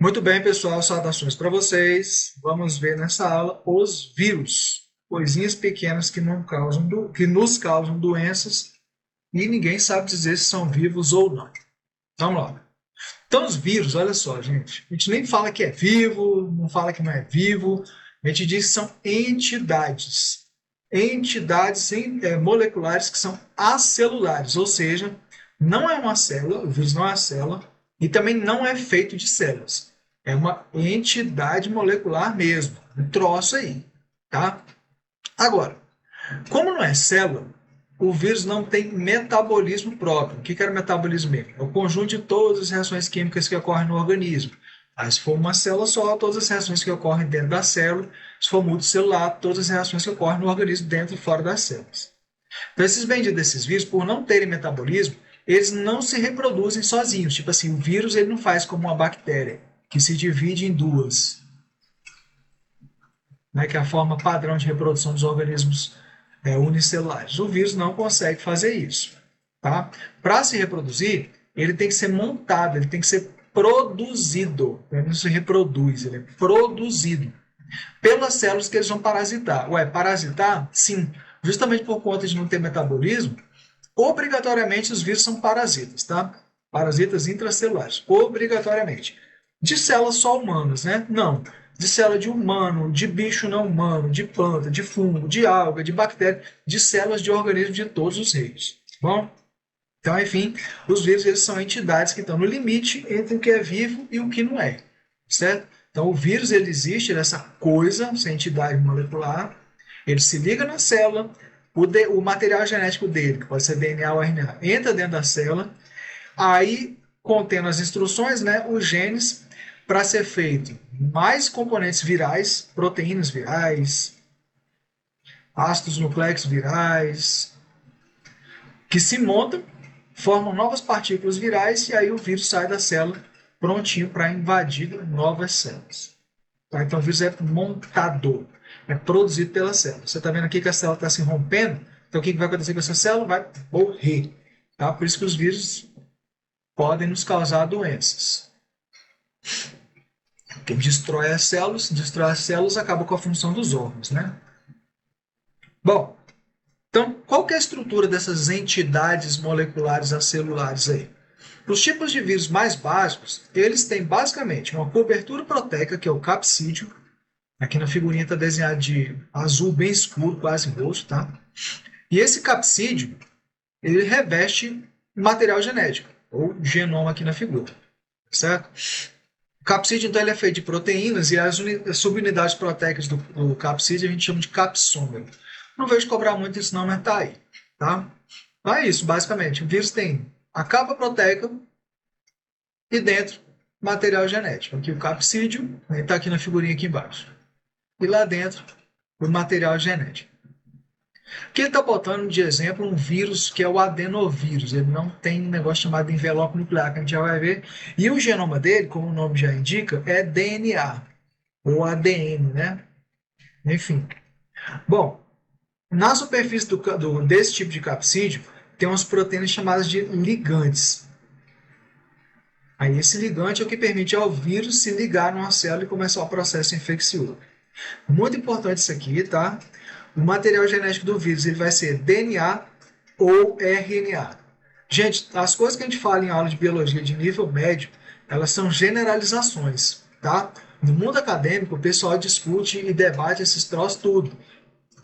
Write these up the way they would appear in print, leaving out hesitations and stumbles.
Muito bem, pessoal, saudações para vocês. Vamos ver nessa aula os vírus, coisinhas pequenas que, não causam que nos causam doenças e ninguém sabe dizer se são vivos ou não. Vamos lá. Então, os vírus, olha só, gente, a gente nem fala que é vivo, não fala que não é vivo, a gente diz que são entidades. Moleculares que são acelulares, ou seja, não é uma célula, o vírus não é uma célula, e também não é feito de células. É uma entidade molecular mesmo, um troço aí, tá? Agora, como não é célula, o vírus não tem metabolismo próprio. O que era o metabolismo mesmo? É o conjunto de todas as reações químicas que ocorrem no organismo. Aí, se for uma célula só, todas as reações que ocorrem dentro da célula. Se for multicelular, todas as reações que ocorrem no organismo dentro e fora das células. Então, esses benditos desses vírus, por não terem metabolismo, eles não se reproduzem sozinhos. Tipo assim, o vírus ele não faz como uma bactéria, que se divide em duas, né, que é a forma padrão de reprodução dos organismos unicelulares. O vírus não consegue fazer isso. Tá? Para se reproduzir, ele tem que ser montado, ele tem que ser produzido. Ele não se reproduz, ele é produzido pelas células que eles vão parasitar. Ué, parasitar? Sim. Justamente por conta de não ter metabolismo, obrigatoriamente os vírus são parasitas, tá? Parasitas intracelulares, obrigatoriamente. De células só humanas, né? Não. De célula de humano, de bicho não humano, de planta, de fungo, de alga, de bactéria, de células de organismos de todos os reinos. Bom? Então, enfim, os vírus eles são entidades que estão no limite entre o que é vivo e o que não é. Certo? Então, o vírus ele existe, ele é essa coisa, essa entidade molecular, ele se liga na célula, o material genético dele, que pode ser DNA ou RNA, entra dentro da célula, aí contendo as instruções, né, os genes, para ser feito mais componentes virais, proteínas virais, ácidos nucleicos virais, que se montam, formam novas partículas virais e aí o vírus sai da célula prontinho para invadir novas células. Tá? Então o vírus é montado, é produzido pela célula. Você está vendo aqui que a célula está se rompendo, então o que vai acontecer com essa célula? Vai morrer. Tá? Por isso que os vírus podem nos causar doenças. Porque destrói as células acaba com a função dos órgãos, né? Bom, então qual que é a estrutura dessas entidades moleculares acelulares aí? Os tipos de vírus mais básicos, eles têm basicamente uma cobertura proteica, que é o capsídio. Aqui na figurinha está desenhado de azul bem escuro, quase roxo, tá? E esse capsídio, ele reveste material genético, ou genoma aqui na figura, certo? O capsídeo, então, ele é feito de proteínas e as subunidades proteicas do capsídeo a gente chama de capsômero. Não vejo cobrar muito isso não, mas tá aí, tá? Então é isso, basicamente. O vírus tem a capa proteica e dentro material genético. Aqui o capsídeo, está aqui na figurinha aqui embaixo. E lá dentro o material genético. Aqui ele está botando de exemplo um vírus que é o adenovírus. Ele não tem um negócio chamado envelope nuclear, que a gente já vai ver. E o genoma dele, como o nome já indica, é DNA, ou ADN, né? Enfim. Bom, na superfície desse tipo de capsídeo, tem umas proteínas chamadas de ligantes. Aí esse ligante é o que permite ao vírus se ligar numa célula e começar o processo infeccioso. Muito importante isso aqui, tá? O material genético do vírus ele vai ser DNA ou RNA. Gente, as coisas que a gente fala em aula de biologia de nível médio, elas são generalizações, tá? No mundo acadêmico, o pessoal discute e debate esses troços tudo,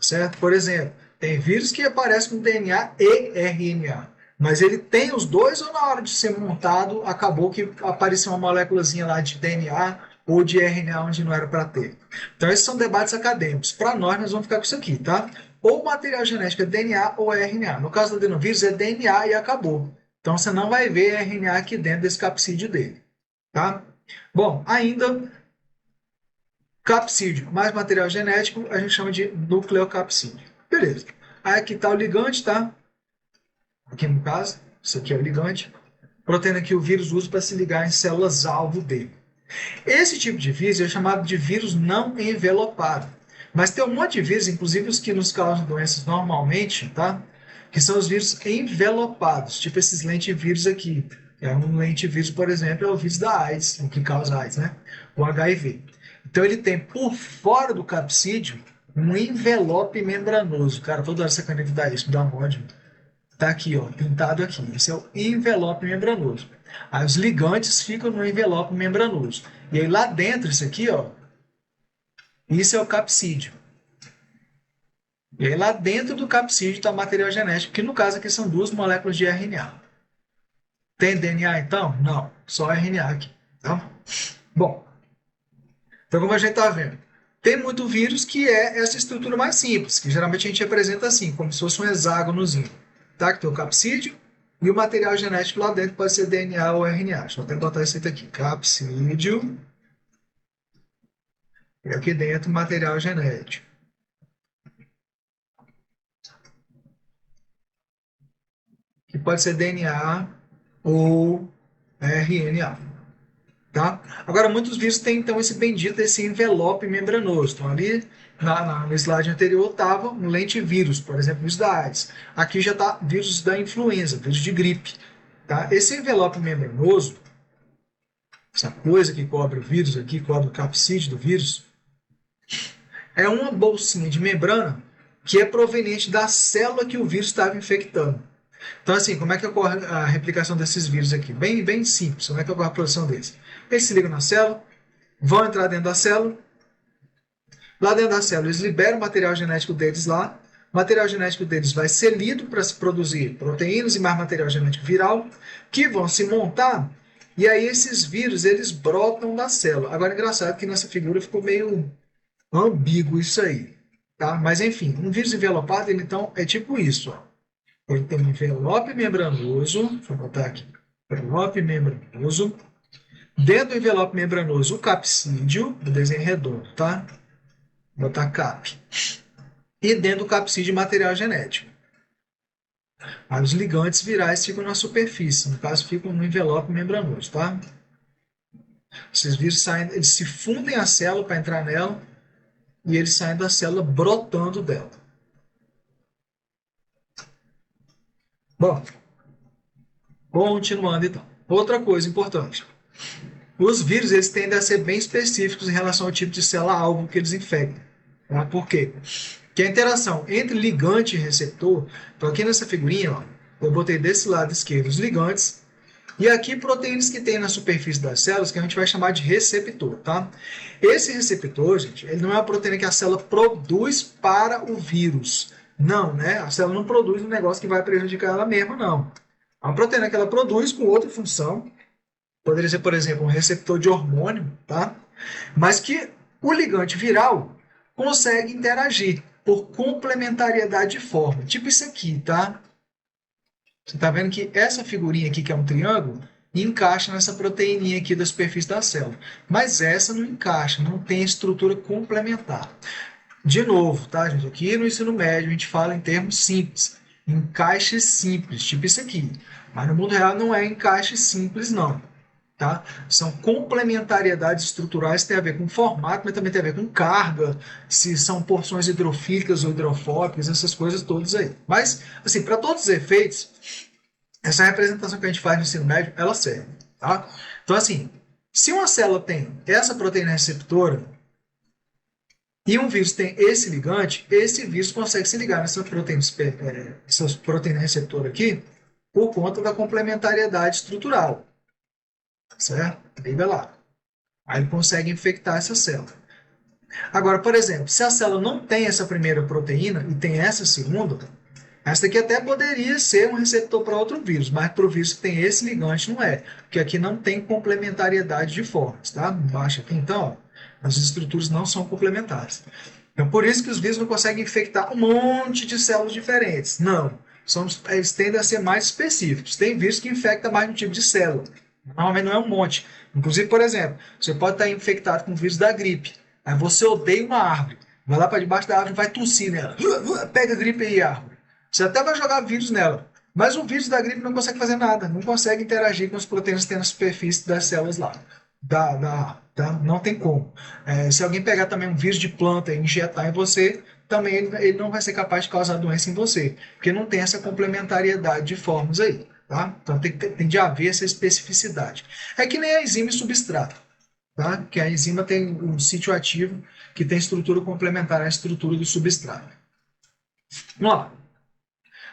certo? Por exemplo, tem vírus que aparece com DNA e RNA, mas ele tem os dois ou na hora de ser montado, acabou que apareceu uma moléculazinha lá de DNA ou de RNA onde não era para ter. Então, esses são debates acadêmicos. Para nós vamos ficar com isso aqui, tá? Ou material genético é DNA ou RNA. No caso do adenovírus, é DNA e acabou. Então, você não vai ver RNA aqui dentro desse capsídeo dele, tá? Bom, ainda capsídeo mais material genético, a gente chama de nucleocapsídeo. Beleza. Aí aqui está o ligante, tá? Aqui no caso, isso aqui é o ligante. Proteína que o vírus usa para se ligar em células-alvo dele. Esse tipo de vírus é chamado de vírus não envelopado. Mas tem um monte de vírus, inclusive os que nos causam doenças normalmente, tá? Que são os vírus envelopados, tipo esses lentivírus aqui. É um lentivírus, por exemplo, é o vírus da AIDS, o que causa AIDS, né? O HIV. Então ele tem por fora do capsídeo um envelope membranoso. Cara, toda hora essa caneta dá isso, me dá um ódio. Tá aqui, ó, pintado aqui. Esse é o envelope membranoso. Aí os ligantes ficam no envelope membranoso. E aí lá dentro, isso aqui, ó, isso é o capsídeo. E aí lá dentro do capsídeo está o material genético, que no caso aqui são duas moléculas de RNA. Tem DNA então? Não, só RNA aqui. Tá? Bom, então como a gente está vendo, tem muito vírus que é essa estrutura mais simples, que geralmente a gente representa assim, como se fosse um hexágonozinho. Tá? Que tem o capsídeo e o material genético lá dentro pode ser DNA ou RNA. Deixa eu até botar isso aqui. Capsídeo e aqui dentro material genético. Que pode ser DNA ou RNA. Tá? Agora, muitos vírus têm então esse bendito, esse envelope membranoso. Então, ali no slide anterior estava um lentivírus, por exemplo, vírus da AIDS. Aqui já está vírus da influenza, vírus de gripe. Tá? Esse envelope membranoso, essa coisa que cobre o vírus aqui, cobre o capsídeo do vírus, é uma bolsinha de membrana que é proveniente da célula que o vírus estava infectando. Então, assim, como é que ocorre a replicação desses vírus aqui? Bem, bem simples. Como é que ocorre a produção deles? Eles se ligam na célula, vão entrar dentro da célula. Lá dentro da célula, eles liberam o material genético deles lá. O material genético deles vai ser lido para se produzir proteínas e mais material genético viral, que vão se montar. E aí esses vírus, eles brotam da célula. Agora, é engraçado que nessa figura ficou meio ambíguo isso aí. Tá? Mas, enfim, um vírus envelopado, ele, então, é tipo isso, ó. Ele tem um envelope membranoso, deixa eu botar aqui, envelope membranoso. Dentro do envelope membranoso, o capsídeo, do desenho redondo, tá? Vou botar cap. E dentro do capsídeo, material genético. Aí os ligantes virais ficam na superfície, no caso, ficam no envelope membranoso, tá? Esses vírus saem, eles se fundem a célula para entrar nela e eles saem da célula brotando dela. Bom, continuando então. Outra coisa importante. Os vírus eles tendem a ser bem específicos em relação ao tipo de célula-alvo que eles infectam. Tá? Por quê? Porque a interação entre ligante e receptor, então aqui nessa figurinha, ó, eu botei desse lado esquerdo os ligantes, e aqui proteínas que tem na superfície das células, que a gente vai chamar de receptor. Tá? Esse receptor, gente, ele não é uma proteína que a célula produz para o vírus. Não, né? A célula não produz um negócio que vai prejudicar ela mesma, não. É uma proteína que ela produz com outra função. Poderia ser, por exemplo, um receptor de hormônio, tá? Mas que o ligante viral consegue interagir por complementariedade de forma. Tipo isso aqui, tá? Você está vendo que essa figurinha aqui, que é um triângulo, encaixa nessa proteíninha aqui da superfície da célula. Mas essa não encaixa, não tem estrutura complementar. De novo, tá, gente? Aqui no ensino médio a gente fala em termos simples. Encaixe simples, tipo isso aqui. Mas no mundo real não é encaixe simples, não. Tá? São complementariedades estruturais que têm a ver com formato, mas também tem a ver com carga, se são porções hidrofílicas ou hidrofóbicas, essas coisas todas aí. Mas, assim, para todos os efeitos, essa representação que a gente faz no ensino médio, ela serve. Tá? Então, assim, se uma célula tem essa proteína receptora e um vírus tem esse ligante, esse vírus consegue se ligar nessa proteína receptora aqui por conta da complementariedade estrutural. Certo? Liga lá. Aí ele consegue infectar essa célula. Agora, por exemplo, se a célula não tem essa primeira proteína e tem essa segunda, essa daqui até poderia ser um receptor para outro vírus, mas para o vírus que tem esse ligante não é, porque aqui não tem complementariedade de formas, tá? Embaixo aqui, então, ó, as estruturas não são complementares. Então, por isso que os vírus não conseguem infectar um monte de células diferentes. Não. Eles tendem a ser mais específicos. Tem vírus que infecta mais de um tipo de célula. Normalmente não é um monte. Inclusive, por exemplo, você pode estar infectado com o vírus da gripe. Aí você odeia uma árvore. Vai lá para debaixo da árvore e vai tossir nela. Pega a gripe aí, árvore. Você até vai jogar vírus nela. Mas o vírus da gripe não consegue fazer nada. Não consegue interagir com as proteínas que tem na superfície das células lá. Não tem como. Se alguém pegar também um vírus de planta e injetar em você, também ele não vai ser capaz de causar doença em você. Porque não tem essa complementariedade de formas aí. Tá? Então tem de haver essa especificidade. É que nem a enzima e substrato. Tá? Que a enzima tem um sítio ativo que tem estrutura complementar à estrutura do substrato. Vamos lá.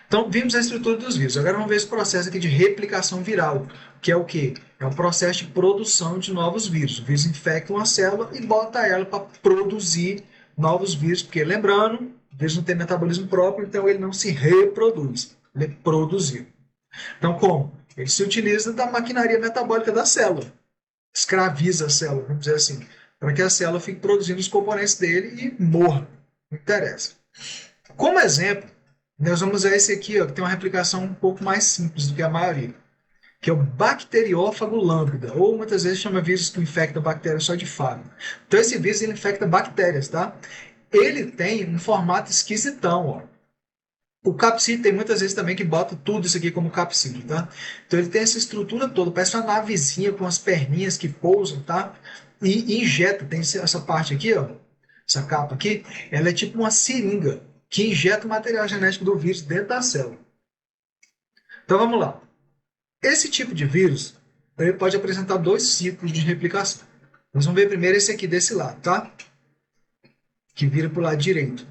Então, vimos a estrutura dos vírus. Agora vamos ver esse processo aqui de replicação viral, que é o quê? É o processo de produção de novos vírus. O vírus infecta uma célula e bota ela para produzir novos vírus, porque, lembrando, o vírus não tem metabolismo próprio, então ele não se reproduz, ele é produzido. Então, como? Ele se utiliza da maquinaria metabólica da célula, escraviza a célula, vamos dizer assim, para que a célula fique produzindo os componentes dele e morra. Não interessa. Como exemplo, nós vamos usar esse aqui, ó, que tem uma replicação um pouco mais simples do que a maioria, que é o bacteriófago lambda, ou muitas vezes chama vírus que infecta bactérias só de fago. Então esse vírus ele infecta bactérias, tá? Ele tem um formato esquisitão, ó. O capsídeo tem muitas vezes também que bota tudo isso aqui como capsídeo, tá? Então ele tem essa estrutura toda, parece uma navezinha com as perninhas que pousam, tá? E injeta, tem essa parte aqui, ó, essa capa aqui, ela é tipo uma seringa que injeta o material genético do vírus dentro da célula. Então vamos lá. Esse tipo de vírus ele pode apresentar dois ciclos de replicação. Nós vamos ver primeiro esse aqui desse lado, tá? Que vira para o lado direito,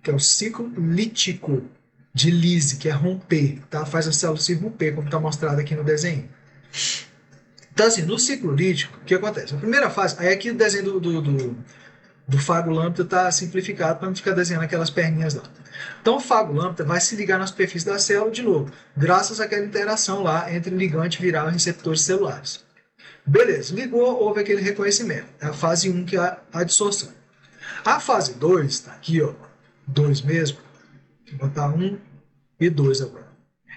que é o ciclo lítico de lise, que é romper, tá? Faz a célula se romper, como está mostrado aqui no desenho. Então, assim, no ciclo lítico, o que acontece? A primeira fase, aí aqui o desenho do fago lambda está simplificado para não ficar desenhando aquelas perninhas lá. Então, o fago lambda vai se ligar na superfície da célula de novo, graças àquela interação lá entre ligante viral e receptores celulares. Beleza, ligou, houve aquele reconhecimento. É a fase 1, que é a adsorção. A fase 2, está aqui, ó, 2 mesmo, vou botar 1 e 2 agora.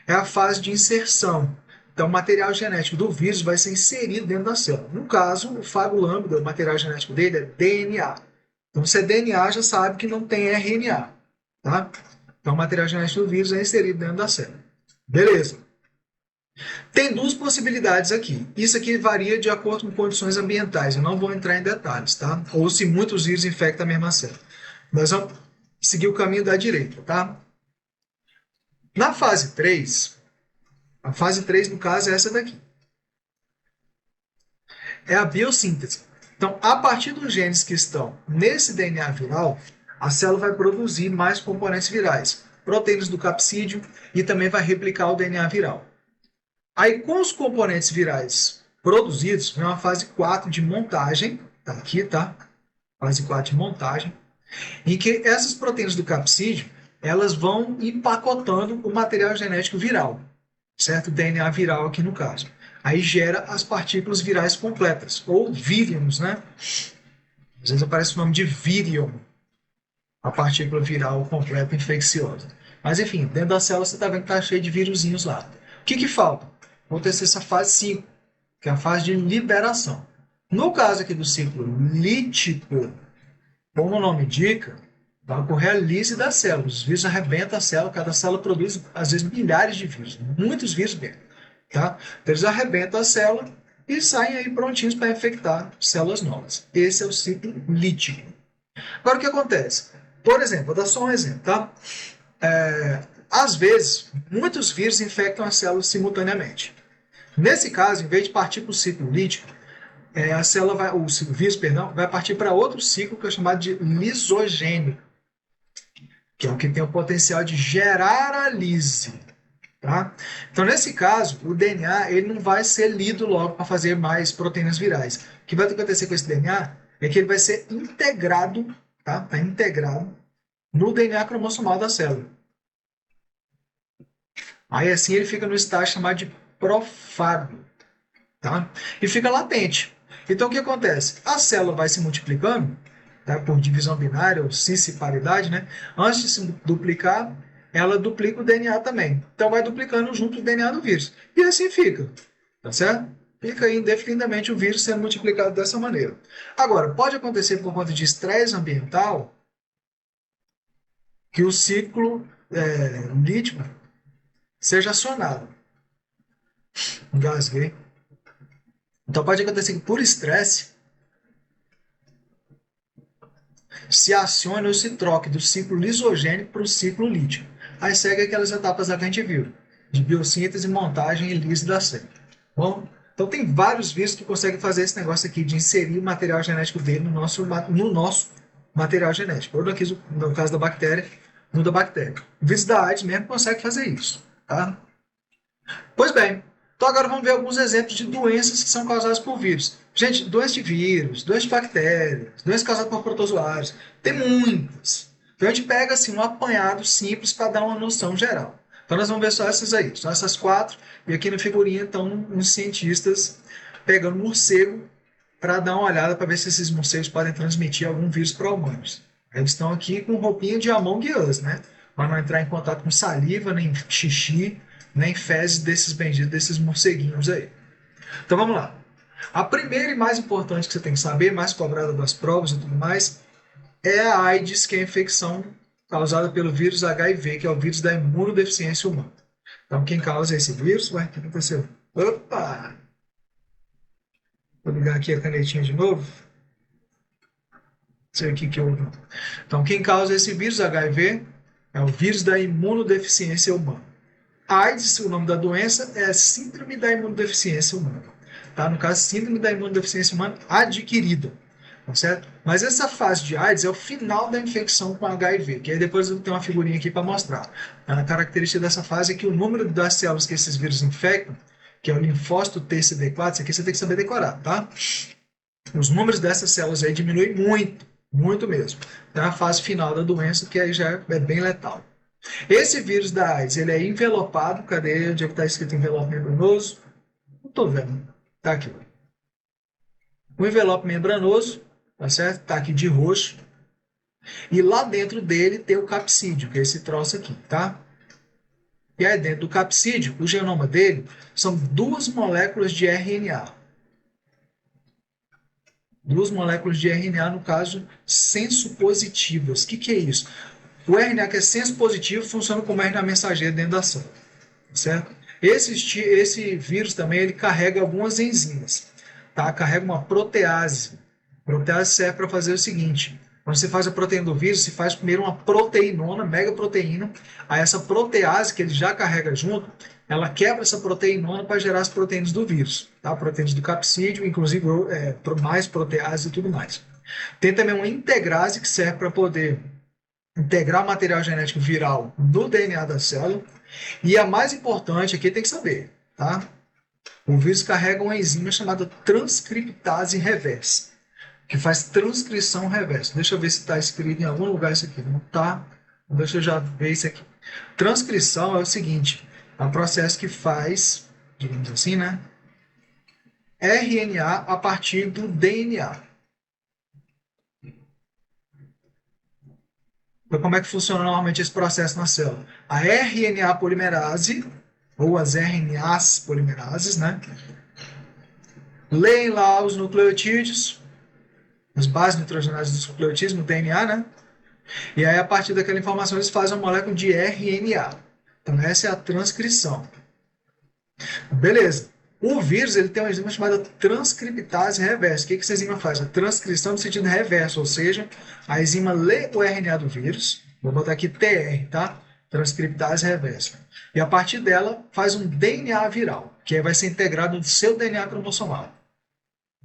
É a fase de inserção. Então, o material genético do vírus vai ser inserido dentro da célula. No caso, o fago lambda, o material genético dele é DNA. Então, se é DNA, já sabe que não tem RNA. Tá? Então, o material genético do vírus é inserido dentro da célula. Beleza. Tem duas possibilidades aqui. Isso aqui varia de acordo com condições ambientais. Eu não vou entrar em detalhes, tá? Ou se muitos vírus infectam a mesma célula. Nós vamos seguir o caminho da direita, tá? Na fase 3, a fase 3, no caso, é essa daqui. É a biossíntese. Então, a partir dos genes que estão nesse DNA viral, a célula vai produzir mais componentes virais, proteínas do capsídeo, e também vai replicar o DNA viral. Aí, com os componentes virais produzidos, vem uma fase 4 de montagem, tá aqui, tá? Fase 4 de montagem, em que essas proteínas do capsídeo, elas vão empacotando o material genético viral, certo? O DNA viral aqui no caso. Aí gera as partículas virais completas, ou vírions, né? Às vezes aparece o nome de vírion, a partícula viral completa infecciosa. Mas enfim, dentro da célula você está vendo que está cheio de vírusinhos lá. O que falta? Acontecer essa fase 5, que é a fase de liberação. No caso aqui do ciclo lítico, como o nome indica, vai ocorrer a lise da célula. Os vírus arrebentam a célula, cada célula produz, às vezes, milhares de vírus, muitos vírus mesmo. Tá? Então, eles arrebentam a célula e saem aí prontinhos para infectar células novas. Esse é o ciclo lítico. Agora, o que acontece? Por exemplo, vou dar só um exemplo. Tá? Às vezes, muitos vírus infectam as células simultaneamente. Nesse caso, em vez de partir para o ciclo lítico, a célula vai, o vírus, perdão, vai partir para outro ciclo que é chamado de lisogênico, que é o que tem o potencial de gerar a lise. Tá? Então, nesse caso, o DNA ele não vai ser lido logo para fazer mais proteínas virais. O que vai acontecer com esse DNA é que ele vai ser integrado, tá? Integrado no DNA cromossomal da célula. Aí assim ele fica no estágio chamado de profago, tá? E fica latente. Então o que acontece? A célula vai se multiplicando, tá? Por divisão binária ou cisparidade, né? Antes de se duplicar, ela duplica o DNA também. Então vai duplicando junto o DNA do vírus. E assim fica, tá certo? Fica aí indefinidamente o vírus sendo multiplicado dessa maneira. Agora, pode acontecer por conta de estresse ambiental que o ciclo lítico seja acionado. Engasguei. Então pode acontecer que por estresse se acione ou se troque do ciclo lisogênico para o ciclo lítico. Aí segue aquelas etapas lá que a gente viu. de biossíntese, montagem e lise da célula. Bom, então tem vários vírus que conseguem fazer esse negócio aqui de inserir o material genético dele no nosso material genético. Ou no caso da bactéria, no da bactéria. O vírus da AIDS mesmo consegue fazer isso. Tá? Pois bem, então agora vamos ver alguns exemplos de doenças que são causadas por vírus. Gente, doenças de vírus, doenças de bactérias, doenças causadas por protozoários, tem muitas. Então a gente pega assim, um apanhado simples para dar uma noção geral. Então nós vamos ver só essas aí, só essas 4. E aqui na figurinha estão uns cientistas pegando morcego para dar uma olhada para ver se esses morcegos podem transmitir algum vírus para humanos. Eles estão aqui com roupinha de Among Us, né? Para não entrar em contato com saliva, nem xixi, nem fezes desses morceguinhos aí. Então vamos lá. A primeira e mais importante que você tem que saber, mais cobrada das provas e tudo mais, é a AIDS, que é a infecção causada pelo vírus HIV, que é o vírus da imunodeficiência humana. Então, quem causa esse vírus? Ué, o que aconteceu? Opa! Vou ligar aqui a canetinha de novo. Não sei o que houve. Então, quem causa esse vírus HIV é o vírus da imunodeficiência humana. AIDS, o nome da doença, é síndrome da imunodeficiência humana. Tá? No caso, síndrome da imunodeficiência humana adquirida. Tá certo? Mas essa fase de AIDS é o final da infecção com HIV, que aí depois eu tenho uma figurinha aqui para mostrar. A característica dessa fase é que o número das células que esses vírus infectam, que é o linfócito TCD4, isso aqui você tem que saber decorar, tá? Os números dessas células aí diminuem muito, muito mesmo. É a fase final da doença, que aí já é bem letal. Esse vírus da AIDS, ele é envelopado, cadê? Onde é que está escrito envelope membranoso? Não estou vendo. Está aqui. O envelope membranoso, tá certo? Está aqui de roxo. E lá dentro dele tem o capsídeo, que é esse troço aqui, tá? E aí dentro do capsídeo, o genoma dele são 2 moléculas de RNA. 2 moléculas de RNA, no caso, sensopositivas. O que é isso? O RNA que é senso positivo funciona como RNA mensageiro dentro da célula, certo? Esse vírus também ele carrega algumas enzimas, tá? Carrega uma protease. A protease serve para fazer o seguinte: quando você faz a proteína do vírus, você faz primeiro uma proteinona, megaproteína. Aí essa protease que ele já carrega junto, ela quebra essa proteinona para gerar as proteínas do vírus, tá? Proteínas do capsídeo, inclusive mais protease e tudo mais. Tem também uma integrase que serve para poder integrar o material genético viral no DNA da célula. E a mais importante aqui tem que saber, tá? O vírus carrega uma enzima chamada transcriptase reversa, que faz transcrição reversa. Deixa eu ver se está escrito em algum lugar isso aqui. Não está? Deixa eu já ver isso aqui. Transcrição é o seguinte: é um processo que faz, digamos assim, né? RNA a partir do DNA. Então, como é que funciona normalmente esse processo na célula? A RNA polimerase, ou as RNAs polimerases, né? Leem lá os nucleotídeos, as bases nitrogenadas dos nucleotídeos no DNA, né? E aí, a partir daquela informação, eles fazem uma molécula de RNA. Então, essa é a transcrição. Beleza. O vírus ele tem uma enzima chamada transcriptase reversa. O que essa enzima faz? A transcrição no sentido reverso, ou seja, a enzima lê o RNA do vírus, vou botar aqui TR, tá? Transcriptase reversa. E a partir dela faz um DNA viral, que aí vai ser integrado no seu DNA cromossomal.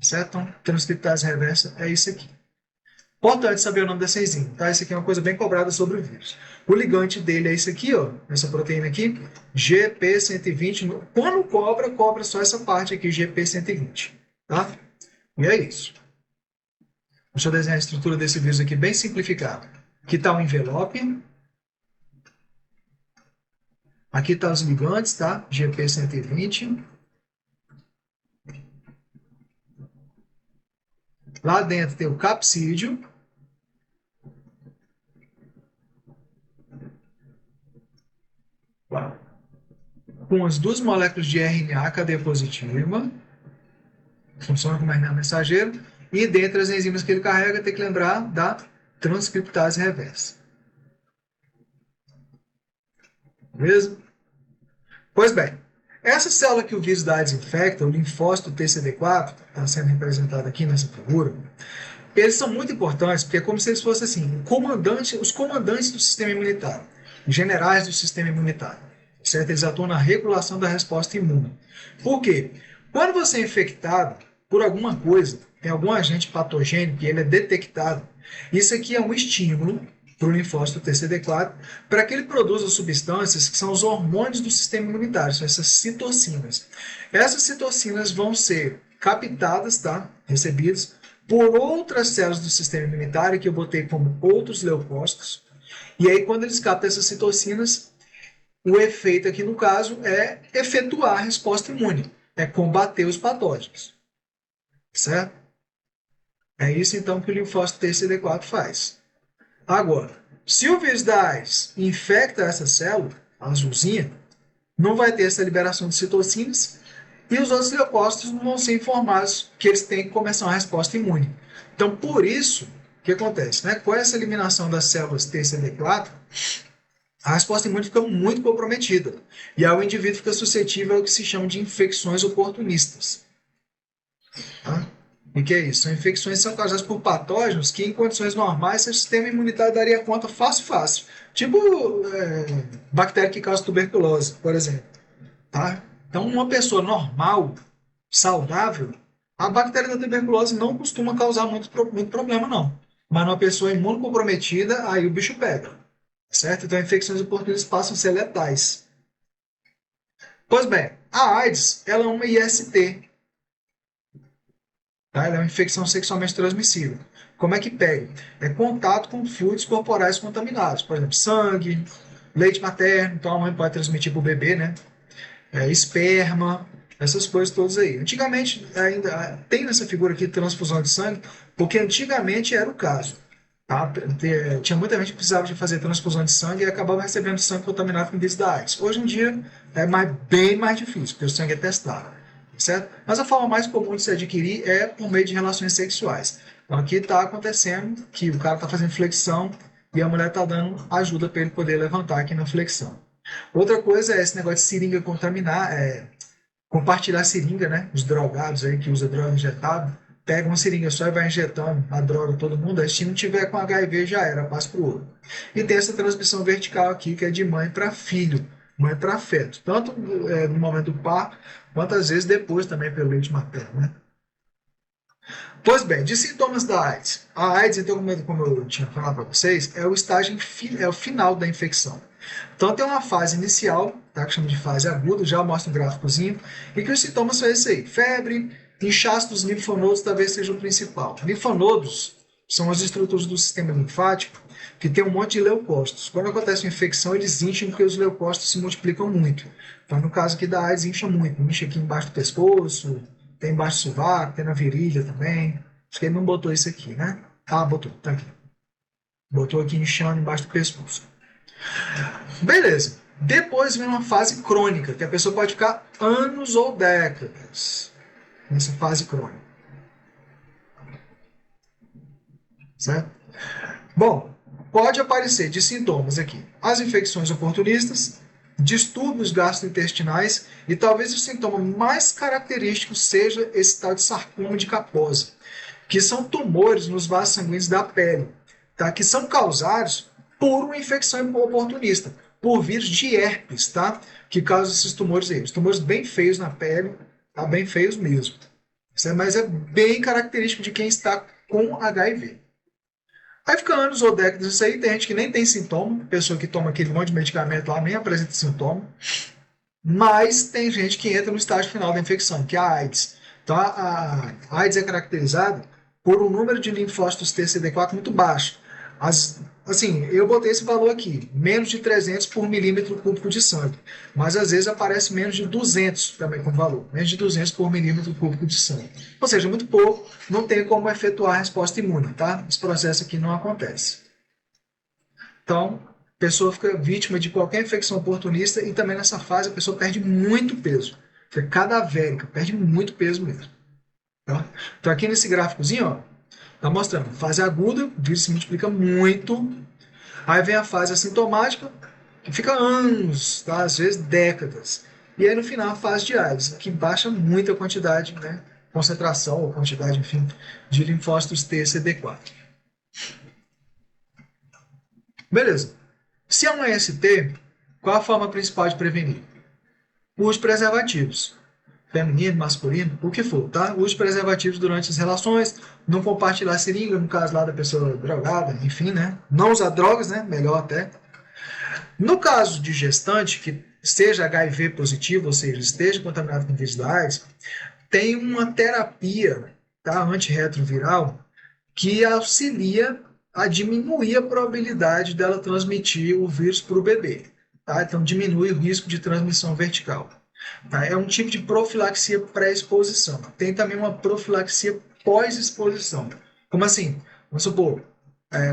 Certo? Então, transcriptase reversa é isso aqui. Importante saber o nome dessa enzima, tá? Isso aqui é uma coisa bem cobrada sobre o vírus. O ligante dele é isso aqui, ó, essa proteína aqui, GP120. Quando cobra só essa parte aqui, GP120, tá? E é isso. Deixa eu desenhar a estrutura desse vírus aqui bem simplificado. Aqui está o envelope. Aqui está os ligantes, tá? GP120. Lá dentro tem o capsídeo. Com as 2 moléculas de RNA, cadeia positiva. Funciona como RNA mensageiro. E dentre as enzimas que ele carrega, tem que lembrar da transcriptase reversa. Beleza? Pois bem, essa célula que o vírus da AIDS infecta, o linfócito TCD4, que está sendo representado aqui nessa figura, eles são muito importantes porque é como se eles fossem assim, os comandantes do sistema imunitário, os generais do sistema imunitário. certo? Eles atuam na regulação da resposta imune. Por quê? Quando você é infectado por alguma coisa, tem algum agente patogênico e ele é detectado, isso aqui é um estímulo para o linfócito TCD4 para que ele produza substâncias que são os hormônios do sistema imunitário, são essas citocinas. Essas citocinas vão ser captadas, tá? Recebidas por outras células do sistema imunitário que eu botei como outros leucócitos. E aí, quando eles captam essas citocinas, o efeito aqui no caso é efetuar a resposta imune, é combater os patógenos, certo? É isso então que o linfócito TCD4 faz. Agora, se o vírus da AIDS infecta essa célula, a azulzinha, não vai ter essa liberação de citocinas e os outros leucócitos não vão ser informados que eles têm que começar uma resposta imune. Então, por isso, o que acontece? Né? Com essa eliminação das células TCD4, a resposta imune fica muito comprometida. E aí o indivíduo fica suscetível ao que se chama de infecções oportunistas. Tá? E que é isso? São infecções que são causadas por patógenos que, em condições normais, seu sistema imunitário daria conta fácil. Tipo bactéria que causa tuberculose, por exemplo. Tá? Então, uma pessoa normal, saudável, a bactéria da tuberculose não costuma causar muito problema, não. Mas numa pessoa imunocomprometida, aí o bicho pega. Certo? Então, infecções oportunistas passam a ser letais. Pois bem, a AIDS ela é uma IST. Tá? Ela é uma infecção sexualmente transmissível. Como é que pega? É contato com fluidos corporais contaminados. Por exemplo, sangue, leite materno. Então, a mãe pode transmitir para o bebê, né? Esperma, essas coisas todas aí. Antigamente, ainda tem nessa figura aqui transfusão de sangue, porque antigamente era o caso. Tá? Tinha muita gente que precisava de fazer transfusão de sangue e acabava recebendo sangue contaminado com vírus da AIDS. Hoje em dia é bem mais difícil, porque o sangue é testado. Certo? Mas a forma mais comum de se adquirir é por meio de relações sexuais. Então aqui está acontecendo que o cara está fazendo flexão e a mulher está dando ajuda para ele poder levantar aqui na flexão. Outra coisa é esse negócio de seringa contaminar, compartilhar seringa, né? Os drogados aí que usam droga injetável, pega uma seringa só e vai injetando a droga todo mundo. Aí, se não tiver com HIV já era, passa para o outro. E tem essa transmissão vertical aqui que é de mãe para filho, mãe para feto, tanto no momento do parto quanto às vezes depois também pelo leite materno, né? Pois bem, de sintomas da AIDS. A AIDS, então, como eu tinha falado para vocês, é o estágio, é o final da infecção. Então tem uma fase inicial, tá, que chama de fase aguda, já mostra um gráficozinho, e que os sintomas são esses aí. Febre, inchaço dos linfonodos talvez seja o principal. Linfonodos são as estruturas do sistema linfático que tem um monte de leucócitos. Quando acontece uma infecção, eles incham porque os leucócitos se multiplicam muito. Então, no caso aqui da AIDS, incha muito. Incha aqui embaixo do pescoço, tem embaixo do sovaco, tem na virilha também. Acho que ele não botou isso aqui, né? Ah, botou, tá aqui. Botou aqui inchando embaixo do pescoço. Beleza. Depois vem uma fase crônica, que a pessoa pode ficar anos ou décadas nessa fase crônica. Certo? Bom, pode aparecer de sintomas aqui as infecções oportunistas, distúrbios gastrointestinais e talvez o sintoma mais característico seja esse tal de sarcoma de Kaposi, que são tumores nos vasos sanguíneos da pele, tá? Que são causados por uma infecção oportunista, por vírus de herpes, tá? Que causa esses tumores aí. Os tumores bem feios na pele, tá? Bem feios mesmo. Mas é bem característico de quem está com HIV. Aí fica anos ou décadas isso aí, tem gente que nem tem sintoma, pessoa que toma aquele monte de medicamento lá nem apresenta sintoma, mas tem gente que entra no estágio final da infecção, que é a AIDS. Então a AIDS é caracterizada por um número de linfócitos TCD4 muito baixo. Assim, eu botei esse valor aqui, menos de 300 por milímetro cúbico de sangue, mas às vezes aparece menos de 200 também com valor, menos de 200 por milímetro cúbico de sangue. Ou seja, muito pouco, não tem como efetuar a resposta imune, tá? Esse processo aqui não acontece. Então, a pessoa fica vítima de qualquer infecção oportunista e também nessa fase a pessoa perde muito peso. Fica cadavérica, perde muito peso mesmo. Tá? Então aqui nesse gráficozinho, ó, tá mostrando fase aguda, o vírus se multiplica muito. Aí vem a fase assintomática, que fica anos, tá? Às vezes décadas. E aí no final a fase de AIDS, que baixa muito a quantidade, né? Concentração ou quantidade, enfim, de linfócitos TCD4. Beleza. Se é um EST, Qual a forma principal de prevenir? Use preservativos. Feminino, masculino, o que for, tá? Use preservativos durante as relações, não compartilhar seringa, no caso lá da pessoa drogada, enfim, né? Não usar drogas, né? Melhor até. No caso de gestante que seja HIV positivo, ou seja, esteja contaminado com vírus da AIDS, tem uma terapia, tá? Antirretroviral que auxilia a diminuir a probabilidade dela transmitir o vírus para o bebê. Tá? Então, diminui o risco de transmissão vertical. Tá? É um tipo de profilaxia pré-exposição. Tem também uma profilaxia pós-exposição. Como assim? Vamos supor,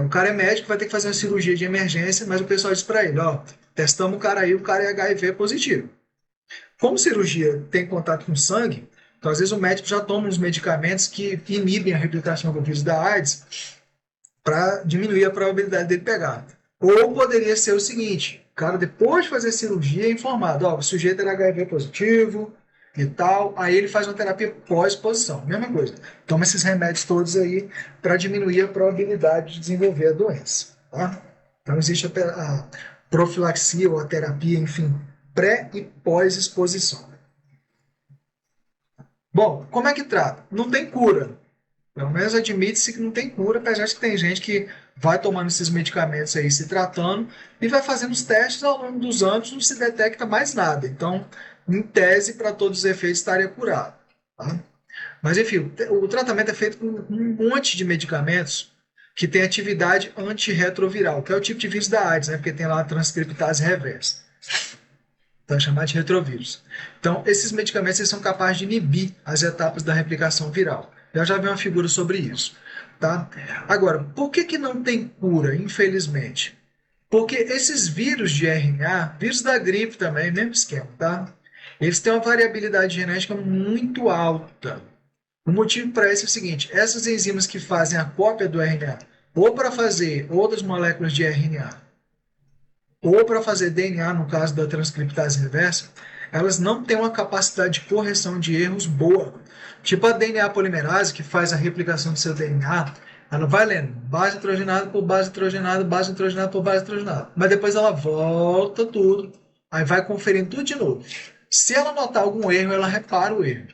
o cara é médico, vai ter que fazer uma cirurgia de emergência, mas o pessoal diz para ele, ó, testamos o cara aí, o cara é HIV positivo. Como cirurgia tem contato com sangue, então às vezes o médico já toma uns medicamentos que inibem a replicação do vírus da AIDS para diminuir a probabilidade dele pegar. Ou poderia ser o seguinte, o cara depois de fazer cirurgia é informado, ó, o sujeito era HIV positivo e tal, aí ele faz uma terapia pós-exposição, mesma coisa. Toma esses remédios todos aí para diminuir a probabilidade de desenvolver a doença. Tá? Então existe a profilaxia ou a terapia, enfim, pré e pós-exposição. Bom, como é que trata? Não tem cura. Pelo menos admite-se que não tem cura, apesar de que tem gente que vai tomando esses medicamentos aí, se tratando, e vai fazendo os testes ao longo dos anos, não se detecta mais nada. Então, em tese, para todos os efeitos, estaria curado. Tá? Mas, enfim, o tratamento é feito com um monte de medicamentos que tem atividade antirretroviral, que é o tipo de vírus da AIDS, né? Porque tem lá a transcriptase reversa. Então, é chamado de retrovírus. Então, esses medicamentos eles são capazes de inibir as etapas da replicação viral. Eu já vi uma figura sobre isso. Tá? Agora, por que não tem cura, infelizmente? Porque esses vírus de RNA, vírus da gripe também, mesmo esquema, tá? Eles têm uma variabilidade genética muito alta. O motivo para isso é o seguinte: essas enzimas que fazem a cópia do RNA, ou para fazer outras moléculas de RNA, ou para fazer DNA, no caso da transcriptase reversa, elas não têm uma capacidade de correção de erros boa. Tipo a DNA polimerase, que faz a replicação do seu DNA, ela vai lendo base nitrogenada por base nitrogenada, base nitrogenada por base nitrogenada. Mas depois ela volta tudo, aí vai conferindo tudo de novo. Se ela notar algum erro, ela repara o erro.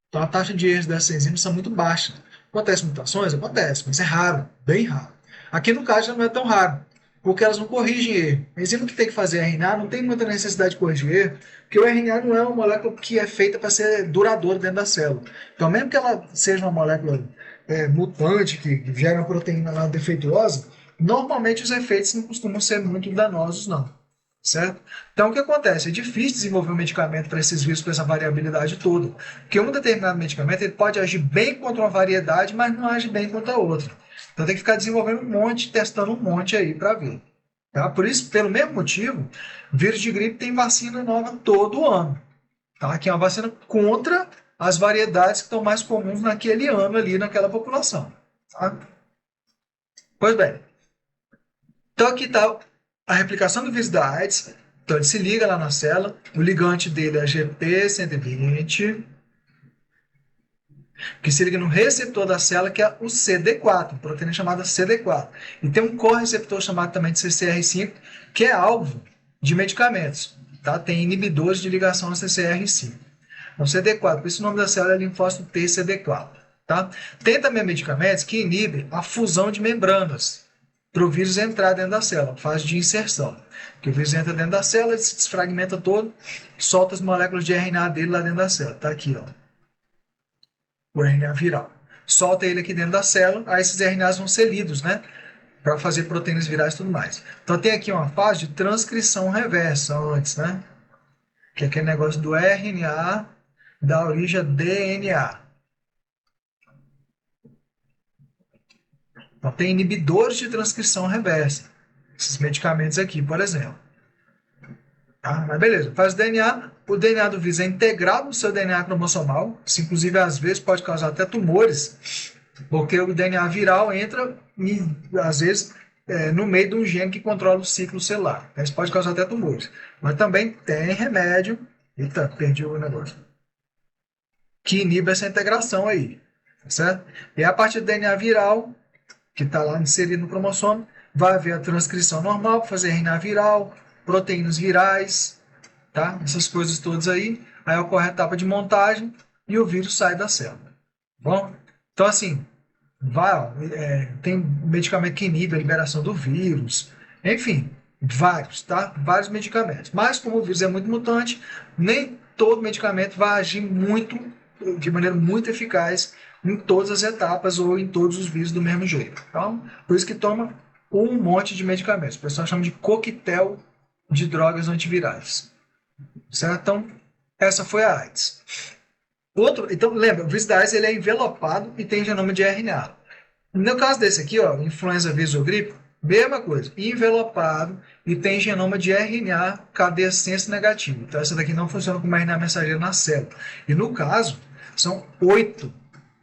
Então a taxa de erros dessas enzimas são muito baixa. Acontecem mutações? Acontece, mas é raro, bem raro. Aqui no caso já não é tão raro, porque elas não corrigem erro. A enzima que tem que fazer RNA não tem muita necessidade de corrigir erro, porque o RNA não é uma molécula que é feita para ser duradoura dentro da célula. Então, mesmo que ela seja uma molécula mutante, que gera uma proteína lá defeituosa, normalmente os efeitos não costumam ser muito danosos, não. Certo? Então, o que acontece? É difícil desenvolver um medicamento para esses vírus com essa variabilidade toda. Porque um determinado medicamento ele pode agir bem contra uma variedade, mas não age bem contra a outra. Então, tem que ficar desenvolvendo um monte, testando um monte aí para ver. Tá? Por isso, pelo mesmo motivo, vírus de gripe tem vacina nova todo ano. Tá? Que é uma vacina contra as variedades que estão mais comuns naquele ano ali, naquela população. Tá? Pois bem. Então, aqui está a replicação do vírus da AIDS. Então, ele se liga lá na célula. O ligante dele é GP120, que se liga no receptor da célula, que é o CD4, proteína chamada CD4. E tem um correceptor chamado também de CCR5, que é alvo de medicamentos. Tá? Tem inibidores de ligação ao CCR5. Então, CD4, por isso o nome da célula é linfócito T CD4. Tá? Tem também medicamentos que inibem a fusão de membranas para o vírus entrar dentro da célula, fase de inserção. Que o vírus entra dentro da célula, ele se desfragmenta todo, solta as moléculas de RNA dele lá dentro da célula. Está aqui, ó. O RNA viral. Solta ele aqui dentro da célula, aí esses RNAs vão ser lidos, né? Para fazer proteínas virais e tudo mais. Então tem aqui uma fase de transcrição reversa antes, né? Que é aquele negócio do RNA da origem a DNA. Então tem inibidores de transcrição reversa. Esses medicamentos aqui, por exemplo. Tá? Mas beleza, faz o DNA. O DNA do vírus é integrado no seu DNA cromossomal. Isso, inclusive, às vezes pode causar até tumores, porque o DNA viral entra, às vezes, no meio de um gene que controla o ciclo celular. Isso pode causar até tumores. Mas também tem remédio. Eita, perdi o negócio. Que inibe essa integração aí. Certo? E a partir do DNA viral, que está lá inserido no cromossomo, vai haver a transcrição normal para fazer RNA viral, proteínas virais, tá? Essas coisas todas aí. Aí ocorre a etapa de montagem e o vírus sai da célula. Bom, então assim, tem medicamento que inibe a liberação do vírus, enfim, vários, tá? Vários medicamentos. Mas como o vírus é muito mutante, nem todo medicamento vai agir de maneira muito eficaz em todas as etapas ou em todos os vírus do mesmo jeito. Então, por isso que toma um monte de medicamentos. O pessoal chama de coquetel de drogas antivirais. Certo? Então, essa foi a AIDS. Então, lembra, o vírus da AIDS ele é envelopado e tem genoma de RNA. No caso desse aqui, ó, influenza, vírus ou gripe, mesma coisa, envelopado e tem genoma de RNA cadeia senso negativo. Então, essa daqui não funciona como RNA mensageiro na célula. E no caso, são 8,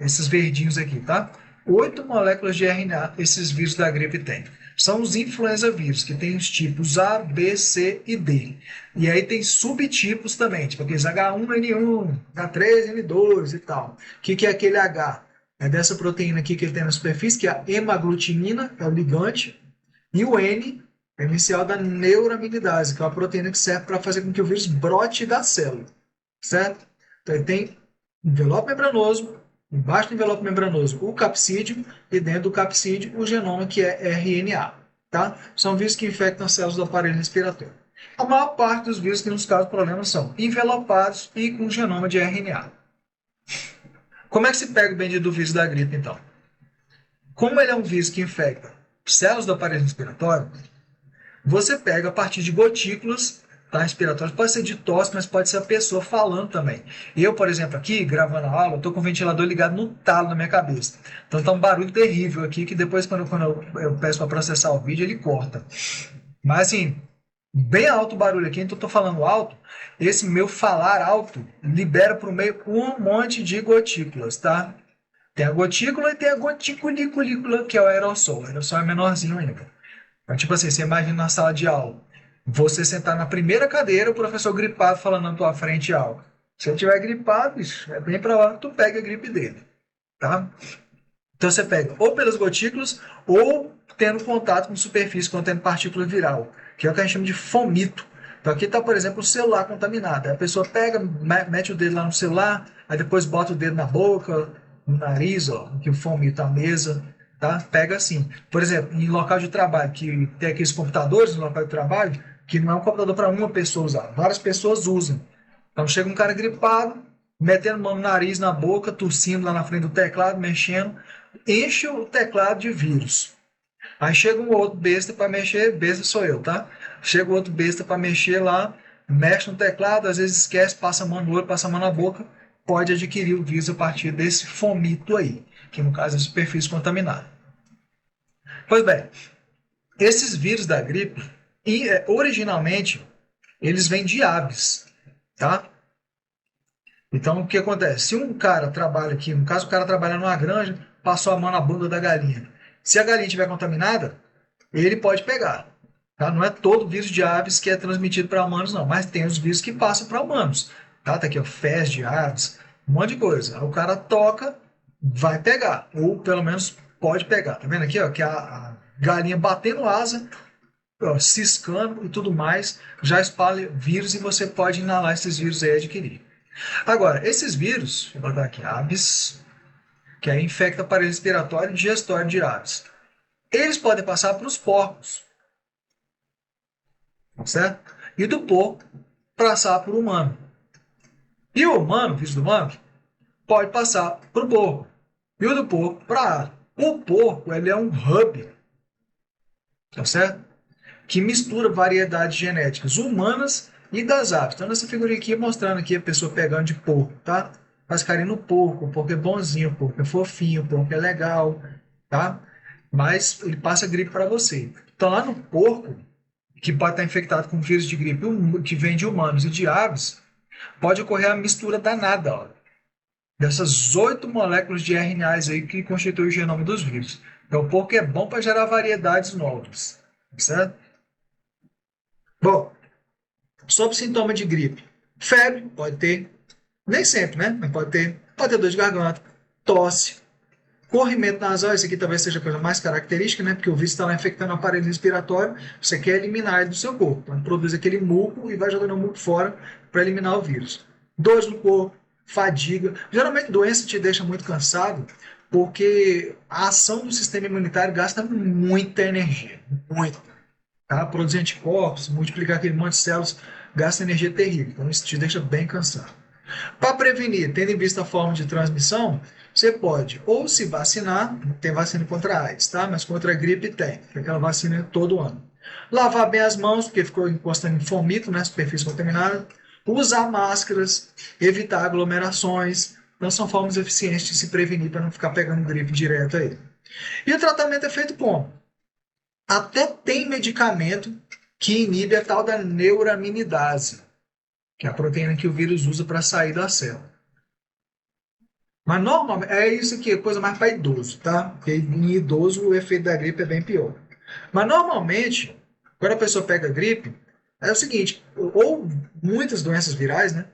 esses verdinhos aqui, tá? 8 moléculas de RNA esses vírus da gripe têm. São os influenza vírus, que tem os tipos A, B, C e D. E aí tem subtipos também, tipo aqueles H1N1, H3N2 e tal. O que é aquele H? É dessa proteína aqui que ele tem na superfície, que é a hemaglutinina, é o ligante, e o N é o inicial da neuraminidase, que é uma proteína que serve para fazer com que o vírus brote da célula, certo? Então ele tem envelope membranoso, embaixo do envelope membranoso o capsídeo e dentro do capsídeo o genoma que é RNA, tá? São vírus que infectam as células do aparelho respiratório. A maior parte dos vírus que nos causam problemas são envelopados e com genoma de RNA. Como é que se pega o bendito do vírus da gripe, então? Como ele é um vírus que infecta células do aparelho respiratório, você pega a partir de gotículas, tá, respiratórias. Pode ser de tosse, mas pode ser a pessoa falando também. Eu, por exemplo, aqui, gravando a aula, estou com o ventilador ligado no talo na minha cabeça. Então está um barulho terrível aqui, que depois, quando eu peço para processar o vídeo, ele corta. Mas, assim, bem alto o barulho aqui, então estou falando alto. Esse meu falar alto libera para o meio um monte de gotículas, tá? Tem a gotícula e tem a goticulícula, que é o aerossol. O aerossol é menorzinho ainda. Então, tipo assim, você imagina na sala de aula, você sentar na primeira cadeira, o professor gripado falando na tua frente algo. Se ele tiver gripado, bicho, é bem provável que tu pegue a gripe dele, tá? Então você pega ou pelas gotículas ou tendo contato com superfície contendo partícula viral, que é o que a gente chama de fomito. Então aqui está, por exemplo, o celular contaminado. Aí a pessoa pega, mete o dedo lá no celular, aí depois bota o dedo na boca, no nariz, ó, que o fomito, a mesa, tá? Pega assim. Por exemplo, em local de trabalho, que tem aqueles computadores no local de trabalho, que não é um computador para uma pessoa usar, várias pessoas usam. Então chega um cara gripado, metendo mão no nariz, na boca, tossindo lá na frente do teclado, mexendo, enche o teclado de vírus. Aí chega um outro besta para mexer, besta sou eu, tá? Chega um outro besta para mexer lá, mexe no teclado, às vezes esquece, passa a mão no olho, passa a mão na boca, pode adquirir o vírus a partir desse fomito aí, que no caso é a superfície contaminada. Pois bem, esses vírus da gripe, originalmente, eles vêm de aves, tá? Então, o que acontece? Se um cara trabalha aqui, no caso o cara trabalha numa granja, passou a mão na bunda da galinha. Se a galinha estiver contaminada, ele pode pegar. Tá? Não é todo vírus de aves que é transmitido para humanos, não. Mas tem os vírus que passam para humanos. Tá aqui, ó, fezes de aves, um monte de coisa. Aí o cara toca, vai pegar. Ou pelo menos pode pegar. Tá vendo aqui, ó, que a galinha batendo asa, ó, ciscando e tudo mais, já espalha vírus e você pode inalar esses vírus aí e adquirir. Agora, esses vírus, vou botar aqui, aves, que aí infecta o aparelho respiratório e digestório de aves. Eles podem passar para os porcos, certo? E do porco passar para o humano. E o humano, o vírus do humano, pode passar para o porco. E o do porco para a ave. O porco, ele é um hub, tá certo? Que mistura variedades genéticas humanas e das aves. Então, nessa figurinha aqui, mostrando aqui a pessoa pegando de porco, tá? Faz carinho no porco, o porco é bonzinho, o porco é fofinho, o porco é legal, tá? Mas ele passa gripe para você. Então, lá no porco, que pode estar infectado com vírus de gripe que vem de humanos e de aves, pode ocorrer a mistura danada, ó, dessas 8 moléculas de RNAs aí que constituem o genoma dos vírus. Então, o porco é bom para gerar variedades novas, certo? Bom, sobre sintoma de gripe. Febre, pode ter, nem sempre, né? Mas pode ter dor de garganta, tosse, Corrimento nasal, esse aqui talvez seja a coisa mais característica, né? Porque o vírus está lá infectando o aparelho respiratório, você quer eliminar ele do seu corpo. Então, produz aquele muco e vai jogando o muco fora para eliminar o vírus. Dores no corpo, fadiga. Geralmente, doença te deixa muito cansado, porque a ação do sistema imunitário gasta muita energia. Muita. Tá? Produzir anticorpos, multiplicar aquele monte de células, gasta energia terrível. Então, isso te deixa bem cansado. Para prevenir, tendo em vista a forma de transmissão, você pode ou se vacinar, tem vacina contra a AIDS, tá? Mas contra a gripe tem, que é aquela vacina todo ano. Lavar bem as mãos, porque ficou encostando em fomito, né? Superfície contaminada. Usar máscaras, evitar aglomerações. Então são formas eficientes de se prevenir para não ficar pegando gripe direto aí. E o tratamento é feito como? Até tem medicamento que inibe a tal da neuraminidase, que é a proteína que o vírus usa para sair da célula. Mas normalmente, é isso aqui, é coisa mais para idoso, tá? Porque em idoso o efeito da gripe é bem pior. Mas normalmente, quando a pessoa pega gripe, é o seguinte, ou muitas doenças virais, né?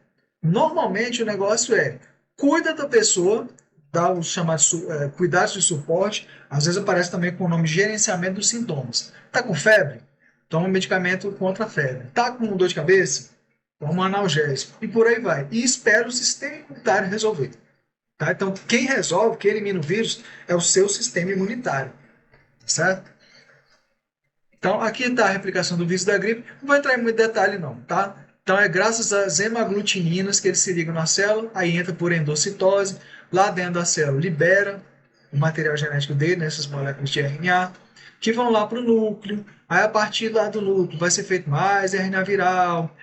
Normalmente o negócio é, cuida da pessoa, dá os chamados cuidados de suporte, às vezes aparece também com o nome gerenciamento dos sintomas. Tá com febre? Toma um medicamento contra a febre. Tá com dor de cabeça? Toma um analgésico. E por aí vai. E espera o sistema imunitário resolver. Tá? Então, quem resolve, quem elimina o vírus, é o seu sistema imunitário. Certo? Então, aqui está a replicação do vírus da gripe. Não vou entrar em muito detalhe, não. Tá? Então, é graças às hemaglutininas que eles se ligam na célula, aí entra por endocitose, lá dentro da célula libera o material genético dele, essas moléculas de RNA, que vão lá para o núcleo. Aí, a partir lá do núcleo, vai ser feito mais RNA viral,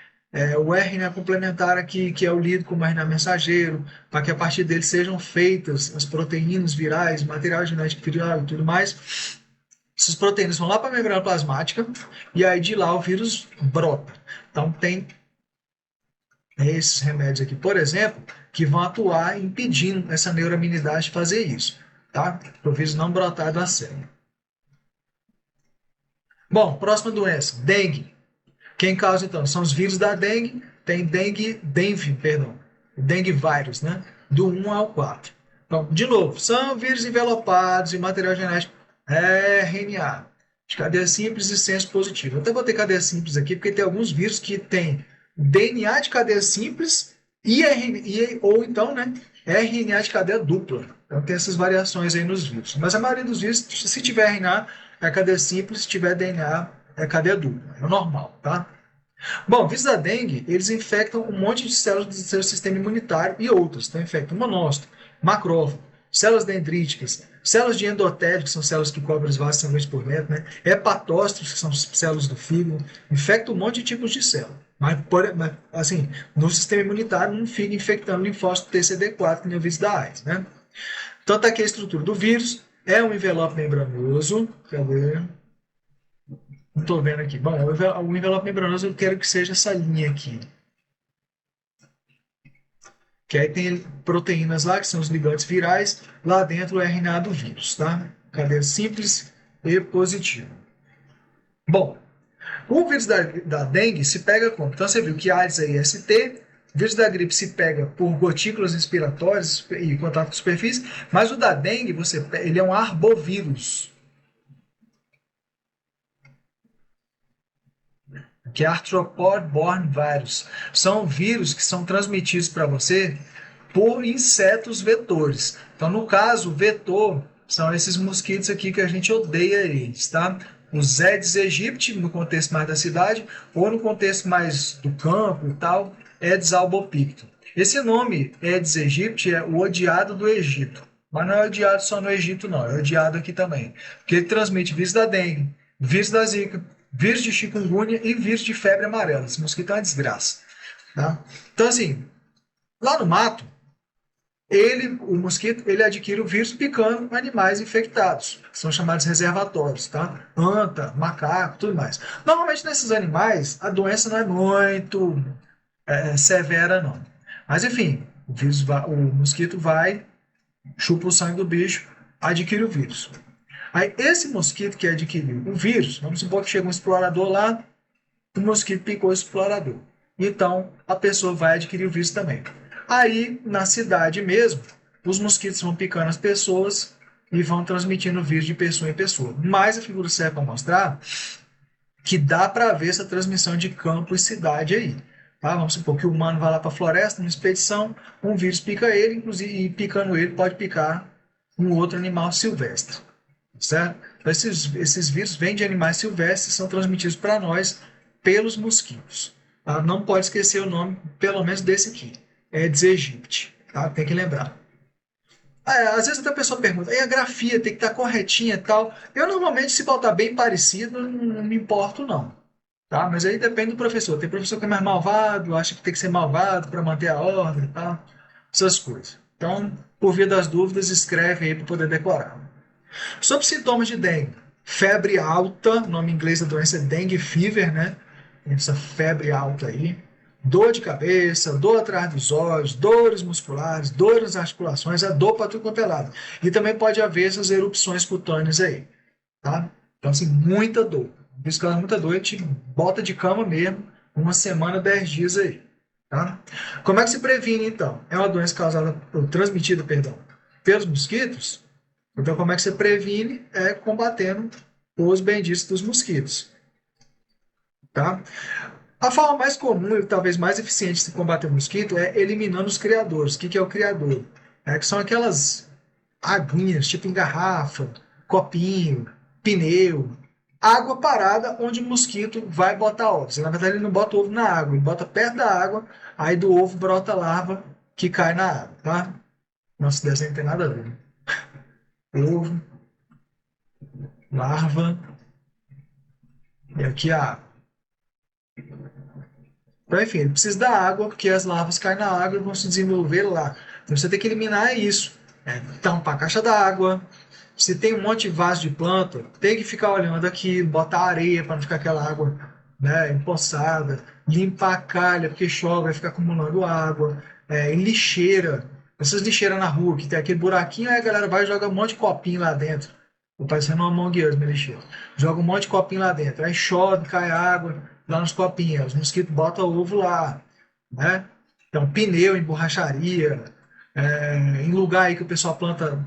o RNA complementar aqui, que é o lido como RNA mensageiro, para que a partir dele sejam feitas as proteínas virais, material genético viral e tudo mais. Essas proteínas vão lá para a membrana plasmática e aí de lá o vírus brota. Então tem esses remédios aqui, por exemplo, que vão atuar impedindo essa neuraminidade de fazer isso, tá? Para o vírus não brotar da célula. Bom, próxima doença, dengue. Quem causa, então? São os vírus da dengue. Tem dengue vírus, né? Do 1 ao 4. Então, de novo, são vírus envelopados em material genético RNA, de cadeia simples e senso positivo. Eu até botei cadeia simples aqui, porque tem alguns vírus que têm DNA de cadeia simples ou então, né, RNA de cadeia dupla. Então, tem essas variações aí nos vírus. Mas a maioria dos vírus, se tiver RNA, é cadeia simples, se tiver DNA, é cadeia dupla, é normal, tá? Bom, vírus da dengue, eles infectam um monte de células do seu sistema imunitário e outras, então infectam monócito, macrófago, células dendríticas, células de endotélio, que são células que cobrem os vasos sanguíneos por dentro, né? Hepatócitos, que são células do fígado, infecta um monte de tipos de célula. Mas, assim, no sistema imunitário não fica infectando linfócito TCD4, que nem o vírus da AIDS, né? Então, tá aqui a estrutura do vírus, é um envelope membranoso, cadê? Não estou vendo aqui. Bom, o envelope membranoso eu quero que seja essa linha aqui. Que aí tem proteínas lá, que são os ligantes virais, lá dentro o RNA do vírus, tá? Cadeia simples e positiva. Bom, o vírus da dengue se pega como? Então você viu que AIDS é IST, o vírus da gripe se pega por gotículas respiratórias e contato com superfície, mas o da dengue, ele é um arbovírus, que é Arthropod-borne virus. São vírus que são transmitidos para você por insetos vetores. Então, no caso, o vetor são esses mosquitos aqui que a gente odeia eles, tá? Os Aedes aegypti, no contexto mais da cidade, ou no contexto mais do campo e tal, Aedes albopictus. Esse nome, Aedes aegypti, é o odiado do Egito. Mas não é odiado só no Egito, não. É odiado aqui também. Porque ele transmite vírus da dengue, vírus da zika, vírus de chikungunya e vírus de febre amarela. Esse mosquito é uma desgraça. Tá? Então, assim, lá no mato, o mosquito adquire o vírus picando animais infectados, que são chamados reservatórios, tá? Anta, macaco, tudo mais. Normalmente, nesses animais, a doença não é muito severa, não. Mas, enfim, o mosquito vai, chupa o sangue do bicho, adquire o vírus. Aí, esse mosquito que adquiriu o vírus, vamos supor que chega um explorador lá, o mosquito picou o explorador. Então, a pessoa vai adquirir o vírus também. Aí, na cidade mesmo, os mosquitos vão picando as pessoas e vão transmitindo o vírus de pessoa em pessoa. Mas a figura serve para mostrar que dá para ver essa transmissão de campo e cidade aí. Tá? Vamos supor que o humano vai lá para a floresta, numa expedição, um vírus pica ele, inclusive, e picando ele pode picar um outro animal silvestre. Certo? Então, esses vírus vêm de animais silvestres e são transmitidos para nós pelos mosquitos. Tá? Não pode esquecer o nome, pelo menos desse aqui. Aedes aegypti. Tá? Tem que lembrar. Às vezes até a pessoa pergunta, e a grafia tem que estar corretinha e tal. Eu normalmente, se botar bem parecido, não me importo não. Tá? Mas aí depende do professor. Tem professor que é mais malvado, acha que tem que ser malvado para manter a ordem e tal. Essas coisas. Então, por via das dúvidas, escreve aí para poder decorar. Sobre sintomas de dengue. Febre alta, o nome em inglês da doença é dengue fever, né? Essa febre alta aí. Dor de cabeça, dor atrás dos olhos, dores musculares, dores nas articulações, é dor para tudo quanto é lado. E também pode haver essas erupções cutâneas aí. Tá? Então, assim, muita dor. Por isso que ela é muita dor, a gente bota de cama mesmo, uma semana, 10 dias aí. Tá? Como é que se previne, então? É uma doença causada, transmitida, perdão, pelos mosquitos? Então, como é que você previne? É combatendo os benditos dos mosquitos. Tá? A forma mais comum e talvez mais eficiente de se combater o mosquito é eliminando os criadores. O que é o criador? Que são aquelas aguinhas, tipo em garrafa, copinho, pneu, água parada onde o mosquito vai botar ovos. Na verdade, ele não bota o ovo na água, ele bota perto da água, aí do ovo brota larva que cai na água. Tá? Nossa, esse desenho não tem nada a ver. Ovo, larva, e aqui a água. Então, enfim, ele precisa da água, porque as larvas caem na água e vão se desenvolver lá. Então você tem que eliminar isso. Tampar a caixa d'água. Se tem um monte de vaso de planta, tem que ficar olhando aqui, botar areia para não ficar aquela água, né, empoçada. Limpar a calha, porque chove, vai ficar acumulando água. Em lixeira. Essas lixeiras na rua, que tem aquele buraquinho, aí a galera vai e joga um monte de copinho lá dentro. Tô parecendo uma Among Us, minha lixeira. Joga um monte de copinho lá dentro. Aí chove, cai água lá nos copinhos. Os mosquitos botam ovo lá. Né? Então, pneu em borracharia. Em lugar aí que o pessoal planta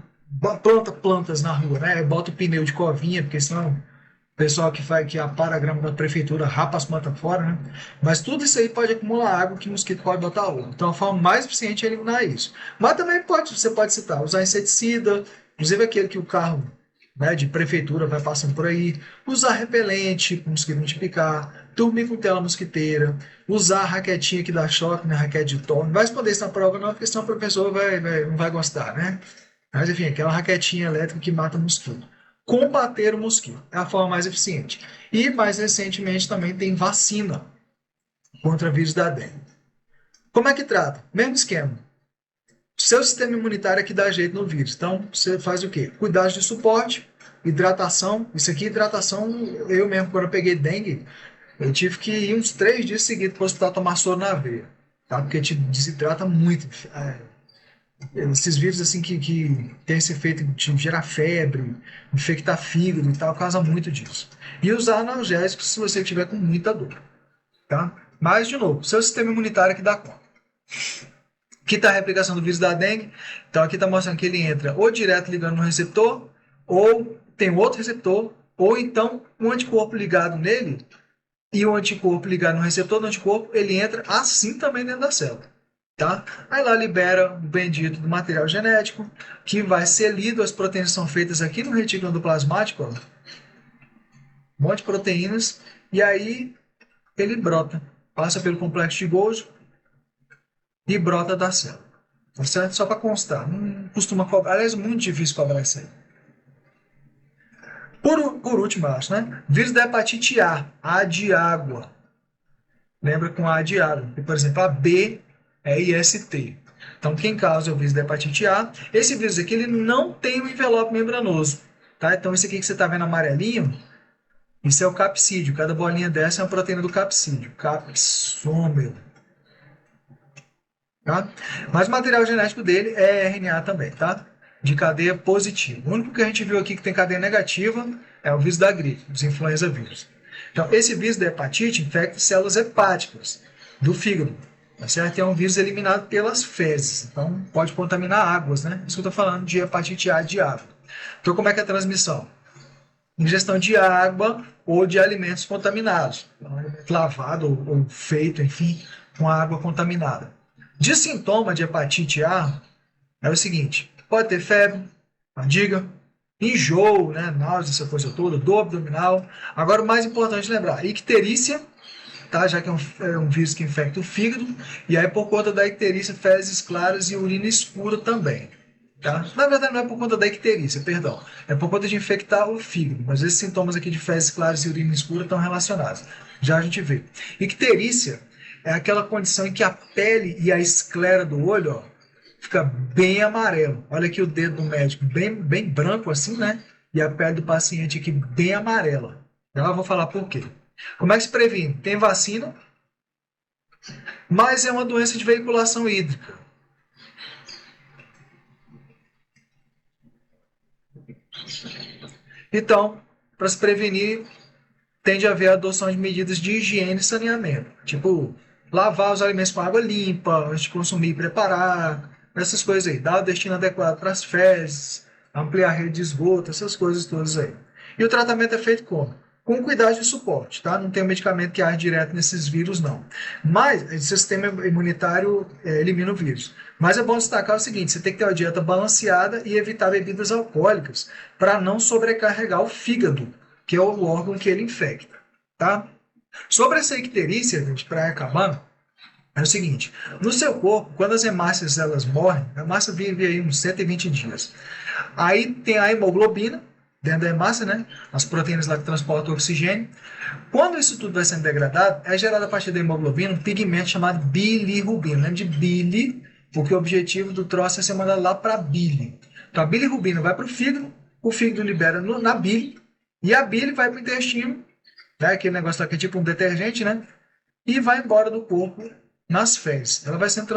plantas na rua, né? Bota o pneu de covinha, porque senão o pessoal que apara a grama da prefeitura rapa as plantas fora, né? Mas tudo isso aí pode acumular água que o mosquito pode botar ovo. Então, a forma mais eficiente é eliminar isso. Mas também você pode citar, usar inseticida, inclusive aquele que o carro, né, de prefeitura vai passando por aí, usar repelente para o mosquito não te picar, dormir com tela mosquiteira, usar a raquetinha que dá choque, né, raquete de torno. Não vai responder isso na prova não, porque senão o professor não vai gostar, né? Mas enfim, aquela raquetinha elétrica que mata mosquito. Combater o mosquito é a forma mais eficiente. E mais recentemente também tem vacina contra vírus da dengue. Como é que trata? Mesmo esquema. Seu sistema imunitário é que dá jeito no vírus. Então, você faz o quê? Cuidados de suporte, hidratação. Isso aqui, hidratação, eu mesmo, quando eu peguei dengue, eu tive que ir uns 3 dias seguidos para o hospital tomar soro na veia. Tá? Porque te desidrata muito. Esses vírus assim que tem esse efeito de gerar febre, infectar fígado e tal, causa muito disso. E usar analgésicos se você tiver com muita dor. Tá? Mas, de novo, seu sistema imunitário é que dá conta. Aqui está a replicação do vírus da dengue. Então aqui está mostrando que ele entra ou direto ligando no receptor, ou tem outro receptor, ou então um anticorpo ligado nele, e o anticorpo ligado no receptor do anticorpo, ele entra assim também dentro da célula. Tá? Aí lá libera o bendito do material genético, que vai ser lido, as proteínas são feitas aqui no retículo endoplasmático, ó. Um monte de proteínas, e aí ele brota, passa pelo complexo de Golgi, e brota da célula. Tá certo? Só para constar. Não costuma cobrar. Aliás, é muito difícil cobrar isso aí. Por último, eu acho, né? Vírus da hepatite A de água. Lembra com A de água. Por exemplo, a B é IST. Então, quem causa é o vírus da hepatite A. Esse vírus aqui, ele não tem um envelope membranoso. Tá? Então, esse aqui que você está vendo amarelinho, isso é o capsídeo. Cada bolinha dessa é uma proteína do capsídeo. Capsômero. Tá? Mas o material genético dele é RNA também, tá? De cadeia positiva. O único que a gente viu aqui que tem cadeia negativa é o vírus da gripe, os influenza vírus. Então, esse vírus da hepatite infecta células hepáticas do fígado. Tá certo? É um vírus eliminado pelas fezes. Então, pode contaminar águas, né? Isso que eu estou falando de hepatite A de água. Então, como é que é a transmissão? Ingestão de água ou de alimentos contaminados. Então, alimento lavado ou feito, enfim, com água contaminada. De sintoma de hepatite A, é o seguinte: pode ter febre, fadiga, enjoo, né, náusea, essa coisa toda, dor abdominal. Agora, o mais importante lembrar, icterícia, tá, já que é um vírus que infecta o fígado, e aí por conta da icterícia, fezes claras e urina escura também. Tá? Na verdade, não é por conta da icterícia, perdão. É por conta de infectar o fígado. Mas esses sintomas aqui de fezes claras e urina escura estão relacionados. Já a gente vê. Icterícia é aquela condição em que a pele e a esclera do olho, ó, fica bem amarelo. Olha aqui o dedo do médico, bem branco assim, né? E a pele do paciente aqui bem amarela. Já eu vou falar por quê. Como é que se previne? Tem vacina, mas é uma doença de veiculação hídrica. Então, para se prevenir, tende a haver a adoção de medidas de higiene e saneamento. Tipo, lavar os alimentos com água limpa, antes de consumir e preparar, essas coisas aí. Dar o destino adequado para as fezes, ampliar a rede de esgoto, essas coisas todas aí. E o tratamento é feito como? Com cuidado e suporte, tá? Não tem um medicamento que age direto nesses vírus, não. Mas o sistema imunitário elimina o vírus. Mas é bom destacar o seguinte: você tem que ter uma dieta balanceada e evitar bebidas alcoólicas para não sobrecarregar o fígado, que é o órgão que ele infecta, tá? Sobre essa icterícia, gente, para acabar, é o seguinte: no seu corpo, quando as hemácias elas morrem, a hemácia vive aí uns 120 dias. Aí tem a hemoglobina dentro da hemácia, né? As proteínas lá que transportam o oxigênio. Quando isso tudo vai sendo degradado, é gerado a partir da hemoglobina um pigmento chamado bilirrubina. Lembra de bile, porque o objetivo do troço é ser mandado lá para a bile. Então a bilirrubina vai para o fígado libera na bile, e a bile vai para o intestino, né? Aquele negócio lá que é tipo um detergente, né? E vai embora do corpo nas fezes. Ela vai sendo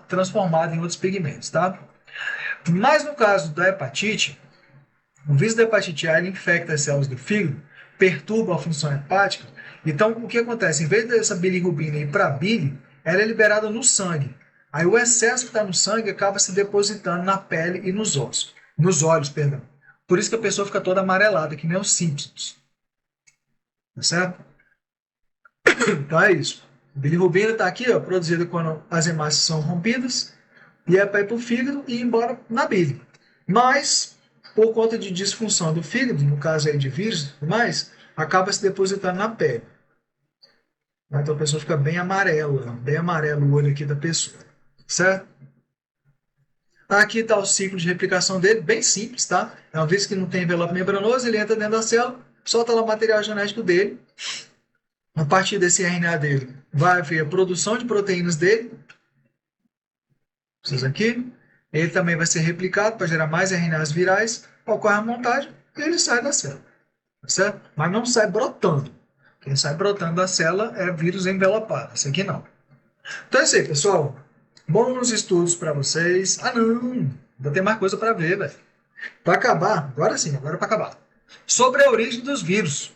transformada em outros pigmentos, tá? Mas no caso da hepatite, o vírus da hepatite A ele infecta as células do fígado, perturba a função hepática. Então, o que acontece? Em vez dessa bilirrubina ir para a bile, ela é liberada no sangue. Aí o excesso que está no sangue acaba se depositando na pele e nos ossos. Nos olhos, perdão. Por isso que a pessoa fica toda amarelada, que nem os Simpsons. Tá certo? Então é isso. A bilirrubina está aqui, ó, produzida quando as hemácias são rompidas, e é para ir para o fígado e ir embora na bile. Mas, por conta de disfunção do fígado, no caso aí de vírus e tudo mais, acaba se depositando na pele. Então a pessoa fica bem amarelo o olho aqui da pessoa. Certo? Aqui está o ciclo de replicação dele, bem simples, tá? É uma vez que não tem envelope membranoso, ele entra dentro da célula, solta lá o material genético dele. A partir desse RNA dele, vai haver a produção de proteínas dele. Essas aqui. Ele também vai ser replicado para gerar mais RNAs virais. Ocorre a montagem e ele sai da célula. Certo? Mas não sai brotando. Quem sai brotando da célula é vírus envelopado. Esse aqui não. Então é isso aí, pessoal. Bons estudos para vocês. Ah, não! Ainda tem mais coisa para ver, velho. Para acabar, agora sim, agora para acabar. Sobre a origem dos vírus.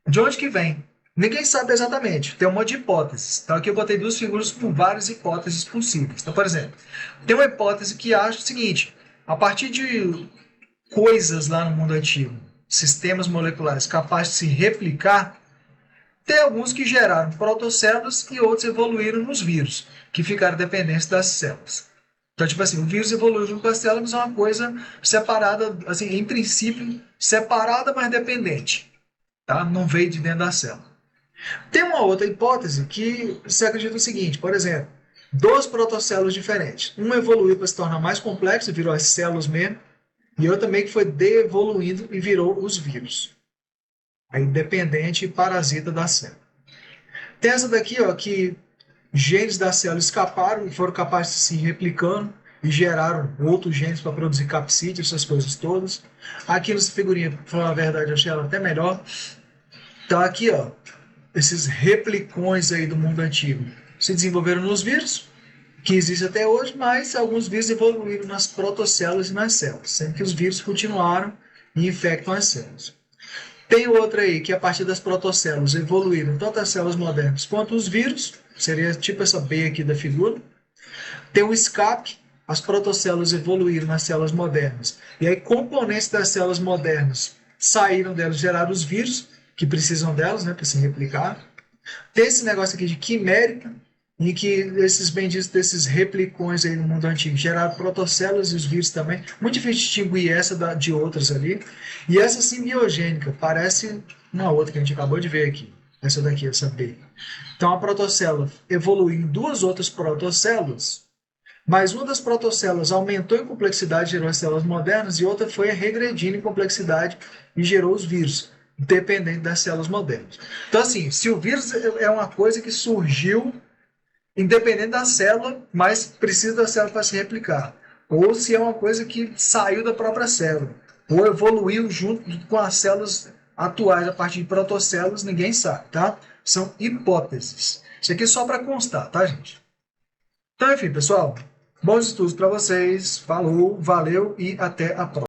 De onde que vem? Ninguém sabe exatamente. Tem um monte de hipóteses. Então aqui eu botei duas figuras com várias hipóteses possíveis. Então, por exemplo, tem uma hipótese que acha o seguinte: a partir de coisas lá no mundo antigo, sistemas moleculares capazes de se replicar, tem alguns que geraram protocélulas e outros evoluíram nos vírus, que ficaram dependentes das células. Então, tipo assim, o vírus evoluiu junto com as células, é uma coisa separada, assim, em princípio, separada, mas dependente. Tá? Não veio de dentro da célula. Tem uma outra hipótese que se acredita o seguinte: por exemplo, dois protocélulos diferentes. Um evoluiu para se tornar mais complexo, virou as células mesmo, e outro também que foi devoluindo e virou os vírus. Aí dependente e parasita da célula. Tem essa daqui, ó, que genes da célula escaparam e foram capazes de se ir replicando e geraram outros genes para produzir capsídeo, essas coisas todas. Aqui nessa figurinha, para falar a verdade, eu achei ela até melhor. Então aqui, ó, esses replicões aí do mundo antigo se desenvolveram nos vírus, que existem até hoje, mas alguns vírus evoluíram nas protocélulas e nas células, sendo que os vírus continuaram e infectam as células. Tem outra aí que a partir das protocélulas evoluíram tanto as células modernas quanto os vírus, seria tipo essa B aqui da figura. Tem o escape, as protocélulas evoluíram nas células modernas. E aí componentes das células modernas saíram delas, geraram os vírus, que precisam delas, né, para se replicar. Tem esse negócio aqui de quimérica, em que esses benditos desses replicões aí no mundo antigo geraram protocélulas e os vírus também. Muito difícil distinguir essa de outras ali. E essa simbiogênica, parece uma outra que a gente acabou de ver aqui. Essa daqui, essa B. Então a protocélula evoluiu em duas outras protocélulas, mas uma das protocélulas aumentou em complexidade, gerou as células modernas, e outra foi regredindo em complexidade e gerou os vírus, dependendo das células modernas. Então, assim, se o vírus é uma coisa que surgiu independente da célula, mas precisa da célula para se replicar, ou se é uma coisa que saiu da própria célula, ou evoluiu junto com as células atuais a partir de protocélulas, ninguém sabe, tá? São hipóteses. Isso aqui é só para constar, tá, gente? Então, enfim, pessoal, bons estudos para vocês. Falou, valeu e até a próxima.